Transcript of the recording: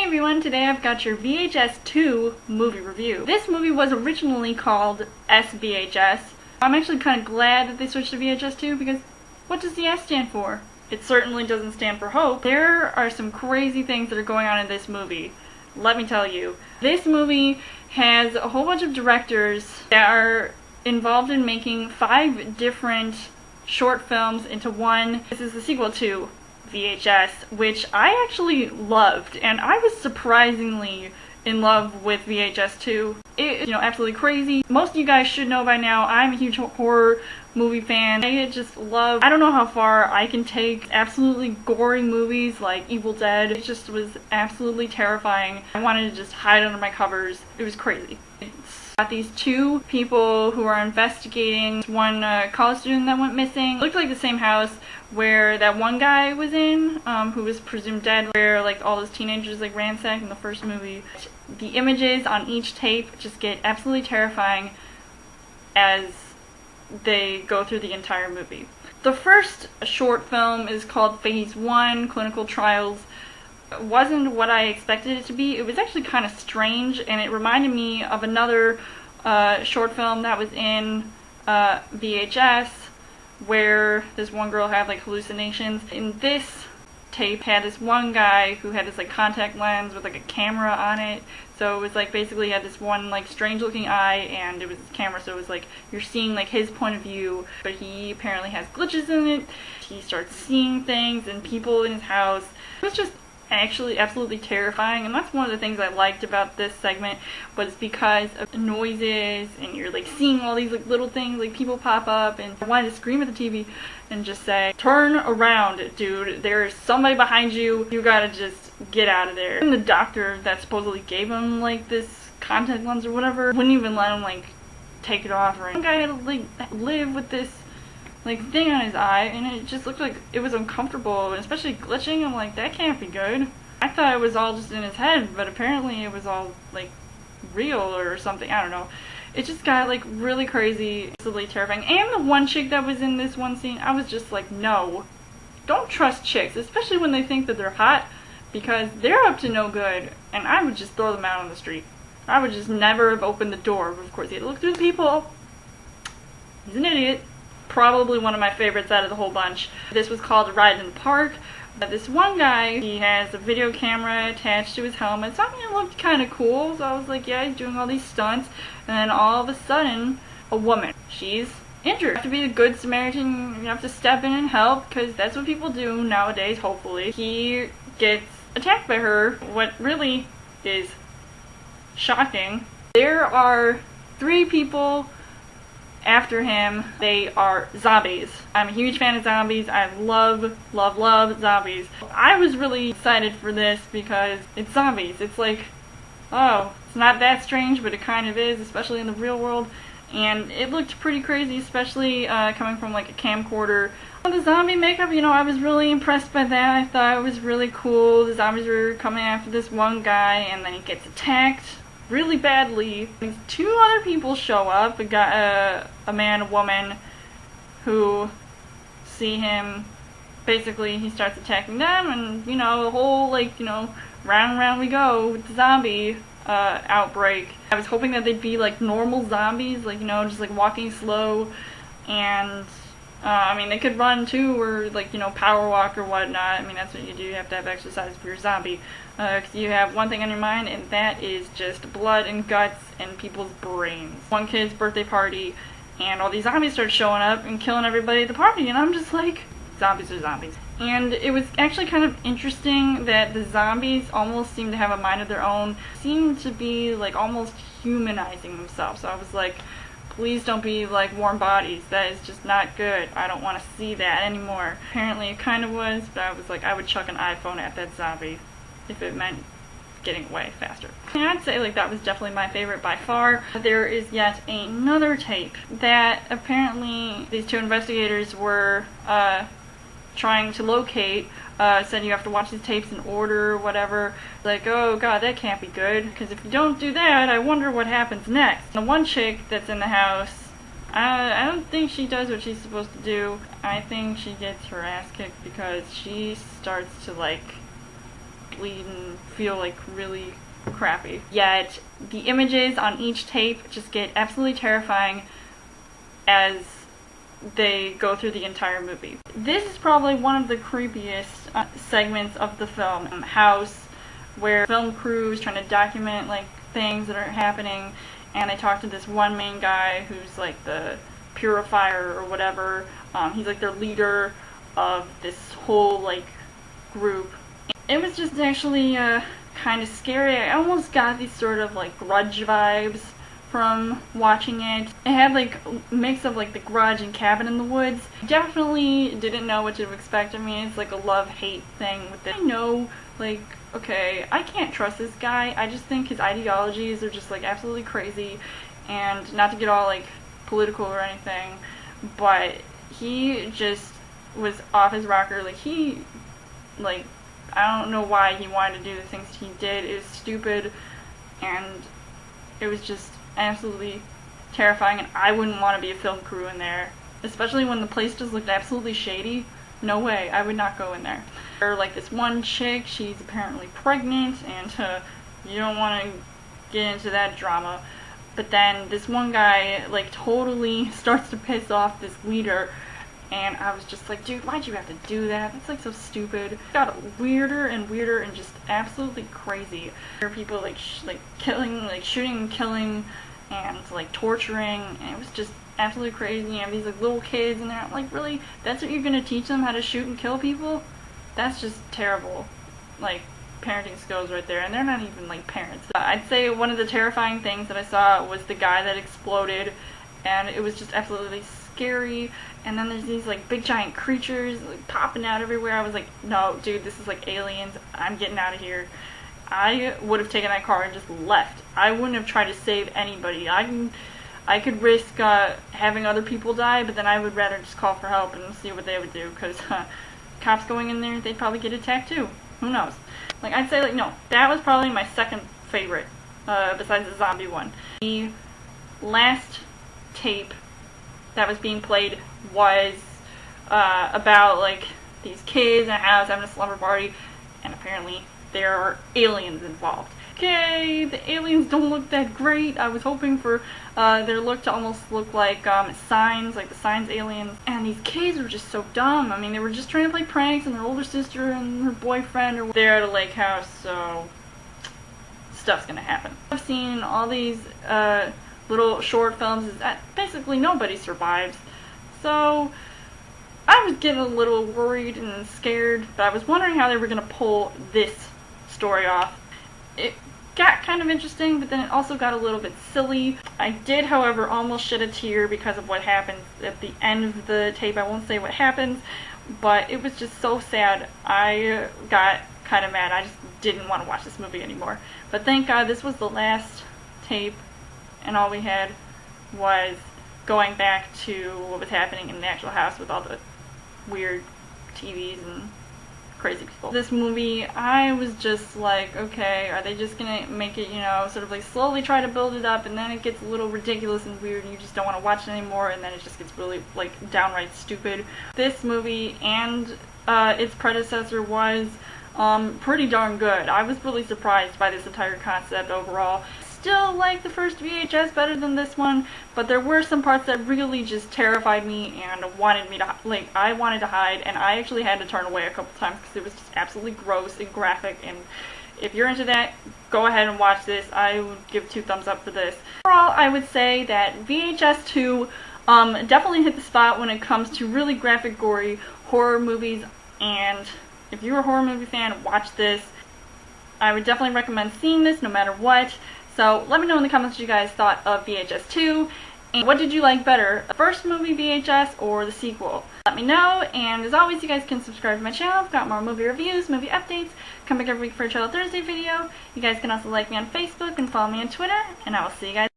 everyone, today I've got your VHS 2 movie review. This movie was originally called SVHS. I'm actually kind of glad that they switched to VHS 2 because what does the S stand for? It certainly doesn't stand for hope. There are some crazy things that are going on in this movie. Let me tell you. This movie has a whole bunch of directors that are involved in making 5 different short films into one. This is the sequel to VHS, which I actually loved, and I was surprisingly in love with VHS 2. It's, absolutely crazy. Most of you guys should know by now, I'm a huge horror movie fan. I don't know how far I can take absolutely gory movies like Evil Dead. It just was absolutely terrifying. I wanted to just hide under my covers. It was crazy. It's got these 2 people who are investigating one college student that went missing. It looked like the same house where that one guy was in, who was presumed dead, where like all those teenagers like ransacked in the first movie. The images on each tape just get absolutely terrifying as they go through the entire movie. The first short film is called Phase 1, Clinical Trials. It wasn't what I expected it to be. It was actually kind of strange, and it reminded me of another short film that was in VHS, where this one girl had like hallucinations. In this tape had this one guy who had this like contact lens with like a camera on it, so it was like basically he had this one like strange looking eye and it was his camera, so it was like you're seeing like his point of view, but he apparently has glitches in it. He starts seeing things and people in his house. It was just actually absolutely terrifying, and that's one of the things I liked about this segment, was because of the noises and you're like seeing all these like little things, like people pop up, and I wanted to scream at the TV and just say, turn around dude, there's somebody behind you, you gotta just get out of there. And the doctor that supposedly gave him like this contact lens or whatever wouldn't even let him like take it off, or one guy had to like live with this like thing on his eye, and it just looked like it was uncomfortable, and especially glitching. I'm like, that can't be good. I thought it was all just in his head, but apparently it was all like real or something. I don't know. It just got like really crazy, absolutely terrifying. And the one chick that was in this one scene, I was just like, no, don't trust chicks, especially when they think that they're hot, because they're up to no good, and I would just throw them out on the street. I would just never have opened the door, but of course he had to look through the people. He's an idiot. Probably one of my favorites out of the whole bunch. This was called Ride in the Park. This one guy, he has a video camera attached to his helmet. Something that looked kind of cool, so I was like, yeah, he's doing all these stunts. And then all of a sudden, a woman, she's injured. You have to be the good Samaritan, you have to step in and help, because that's what people do nowadays, hopefully. He gets attacked by her. What really is shocking, there are 3 people after him. They are zombies. I'm a huge fan of zombies. I love zombies. I was really excited for this because it's zombies. It's like, oh, it's not that strange, but it kind of is, especially in the real world. And it looked pretty crazy, especially coming from like a camcorder. The zombie makeup, I was really impressed by that. I thought it was really cool. The zombies were coming after this one guy, and then he gets attacked really badly. These 2 other people show up, a man, a woman, who see him. Basically, he starts attacking them, and the whole round and round we go with the zombie outbreak. I was hoping that they'd be like normal zombies, like just like walking slow, and I mean, they could run too, or like, power walk or whatnot. I mean, that's what you do. You have to have exercise if you're a zombie. Because you have one thing on your mind, and that is just blood and guts and people's brains. One kid's birthday party, and all these zombies start showing up and killing everybody at the party, and I'm just like, zombies are zombies. And it was actually kind of interesting that the zombies almost seemed to have a mind of their own, seemed to be like almost humanizing themselves. So I was like, please don't be like warm bodies. That is just not good. I don't want to see that anymore. Apparently it kind of was, but I was like, I would chuck an iPhone at that zombie if it meant getting away faster. And I'd say like that was definitely my favorite by far. There is yet another tape that apparently these 2 investigators were trying to locate. Said you have to watch these tapes in order or whatever. Like, oh god, that can't be good, because if you don't do that, I wonder what happens next. The one chick that's in the house, I don't think she does what she's supposed to do. I think she gets her ass kicked because she starts to like bleed and feel like really crappy. Yet the images on each tape just get absolutely terrifying as they go through the entire movie. This is probably one of the creepiest segments of the film. House, where film crew is trying to document like things that are happening, and they talk to this one main guy who's like the purifier or whatever. He's like their leader of this whole like group. It was just actually kind of scary. I almost got these sort of like Grudge vibes from watching it. It had like a mix of like The Grudge and Cabin in the Woods. Definitely didn't know what to expect. I mean, it's like a love-hate thing with it. I know, like, okay, I can't trust this guy. I just think his ideologies are just like absolutely crazy, and not to get all like political or anything, but he just was off his rocker. Like, he, like, I don't know why he wanted to do the things he did. It was stupid, and it was just absolutely terrifying, and I wouldn't want to be a film crew in there, especially when the place just looked absolutely shady. No way, I would not go in there. Or like this one chick, she's apparently pregnant, and you don't want to get into that drama. But then this one guy like totally starts to piss off this leader, and I was just like, dude, why'd you have to do that? That's like so stupid. It got weirder and weirder and just absolutely crazy. There are people like killing, like shooting and killing, and like torturing, and it was just absolutely crazy. You have these like little kids, and they're like, really? That's what you're gonna teach them, how to shoot and kill people? That's just terrible. Like, parenting skills right there, and they're not even like parents. I'd say one of the terrifying things that I saw was the guy that exploded, and it was just absolutely scary. And then there's these like big giant creatures like popping out everywhere. I was like, no, dude, this is like aliens. I'm getting out of here. I would have taken that car and just left. I wouldn't have tried to save anybody. I could risk having other people die, but then I would rather just call for help and see what they would do, because cops going in there, they'd probably get attacked too. Who knows? Like, I'd say, like, no, that was probably my second favorite, besides the zombie one. The last tape that was being played was about, like, these kids in a house having a slumber party, and apparently there are aliens involved. Okay, the aliens don't look that great. I was hoping for their look to almost look like Signs, like the Signs aliens. And these kids were just so dumb. I mean, they were just trying to play pranks, and their older sister and her boyfriend are there at a lake house, so stuff's gonna happen. I've seen all these little short films that basically nobody survives. So I was getting a little worried and scared, but I was wondering how they were gonna pull this story off. It got kind of interesting, but then it also got a little bit silly. I did, however, almost shed a tear because of what happens at the end of the tape. I won't say what happens, but it was just so sad. I got kind of mad. I just didn't want to watch this movie anymore. But thank God this was the last tape, and all we had was going back to what was happening in the actual house with all the weird TVs and crazy people. This movie, I was just like, okay, are they just gonna make it, you know, sort of like slowly try to build it up, and then it gets a little ridiculous and weird and you just don't want to watch it anymore, and then it just gets really like downright stupid. This movie and its predecessor was pretty darn good. I was really surprised by this entire concept overall. Still like the first VHS better than this one, but there were some parts that really just terrified me and wanted me to, like, I wanted to hide, and I actually had to turn away a couple times because it was just absolutely gross and graphic. And if you're into that, go ahead and watch this. I would give 2 thumbs up for this. Overall, I would say that VHS 2 definitely hit the spot when it comes to really graphic, gory horror movies, and if you're a horror movie fan, watch this. I would definitely recommend seeing this no matter what. So let me know in the comments what you guys thought of VHS 2, and what did you like better, the first movie VHS or the sequel? Let me know, and as always, you guys can subscribe to my channel. I've got more movie reviews, movie updates, come back every week for a Trailer Thursday video. You guys can also like me on Facebook and follow me on Twitter, and I will see you guys